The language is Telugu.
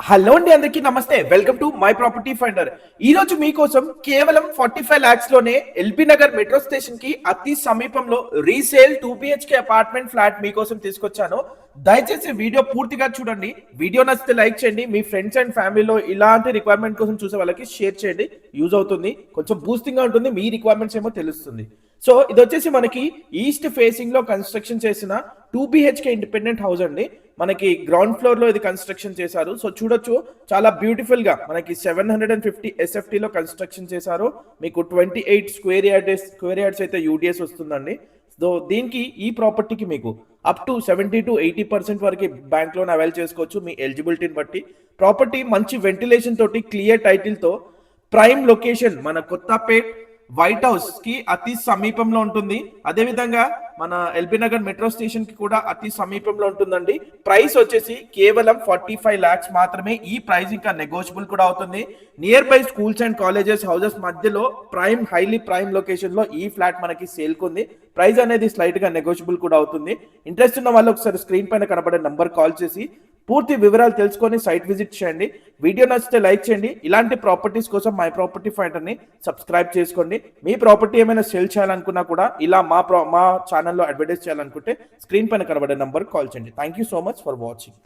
హలో అండి, అందరికీ నమస్తే. Welcome to my property finder. ఈ రోజు మీకోసం కేవలం 45 lakhs లోనే ఎల్బీ నగర్ మెట్రో స్టేషన్ కి అతి సమీపంలో రీసేల్ 2 BHK అపార్ట్మెంట్ ఫ్లాట్ మీకోసం తీసుకొచ్చాను. దయచేసి వీడియో పూర్తిగా చూడండి. వీడియో నచ్చితే లైక్ చేయండి. మీ ఫ్రెండ్స్ అండ్ ఫ్యామిలీలో ఇలాంటి రిక్వైర్మెంట్ కోసం చూసే వాళ్ళకి షేర్ చేయండి. యూజ్ అవుతుంది, కొంచెం బూస్టింగ్ గా ఉంటుంది, మీ రిక్వైర్మెంట్స్ ఏమో తెలుస్తుంది. సో ఇది వచ్చేసి మనకి ఈస్ట్ ఫేసింగ్ లో కన్స్ట్రక్షన్ చేసిన 2 BHK ఇండిపెండెంట్ హౌస్ అండి. మనకి గ్రౌండ్ ఫ్లోర్ లో ఇది కన్స్ట్రక్షన్ చేశారు. సో చూడొచ్చు, చాలా బ్యూటిఫుల్ గా మనకి 750 SFT లో కన్స్ట్రక్షన్ చేశారు. మీకు 28 స్క్వేర్ యార్డ్స్ అయితే యూడిఎస్ వస్తుందండి. సో దీనికి ఈ ప్రాపర్టీకి మీకు అప్ టు 70 to 80% వరకు బ్యాంక్ లోన్ అవైల్ చేసుకోవచ్చు మీ ఎలిజిబిలిటీని బట్టి. ప్రాపర్టీ మంచి వెంటిలేషన్ తోటి, క్లియర్ టైటిల్ తో, ప్రైమ్ లొకేషన్ మన కొత్తపేట్ వైట్ హౌస్ కి అతి సమీపంలో ఉంటుంది. అదే విధంగా మన ఎల్బీ నగర్ మెట్రో స్టేషన్ కి కూడా అతి సమీపంలో ఉంటుందండి. ప్రైస్ వచ్చేసి కేవలం 45 lakhs మాత్రమే. ఈ ప్రైస్ ఇంకా నెగోషియబుల్ కూడా అవుతుంది. Near by schools and colleges, houses మధ్యలో హైలీ ప్రైమ్ లొకేషన్ లో ఈ ఫ్లాట్ మనకి సేల్ కుంది. ప్రైస్ అనేది స్లైట్ గా నెగోషియబుల్ కూడా అవుతుంది. ఇంట్రెస్ట్ ఉన్న వాళ్ళు ఒకసారి స్క్రీన్ పైన కనబడే నంబర్ కాల్ చేసి పూర్తి వివరాలు తెలుసుకొని సైట్ విజిట్ చేయండి. వీడియో నచ్చితే లైక్ చేయండి. ఇలాంటి ప్రాపర్టీస్ కోసం మై ప్రాపర్టీ ఫైండర్ ని సబ్స్క్రైబ్ చేసుకోండి. మీ ప్రాపర్టీ ఏమైనా సేల్ చేయాలనుకున్నా కూడా, ఇలా మా ఛానల్లో అడ్వర్టైజ్ చేయాలనుకుంటే స్క్రీన్ పైన కనబడే నంబర్ కాల్ చేయండి. Thank you so much for watching.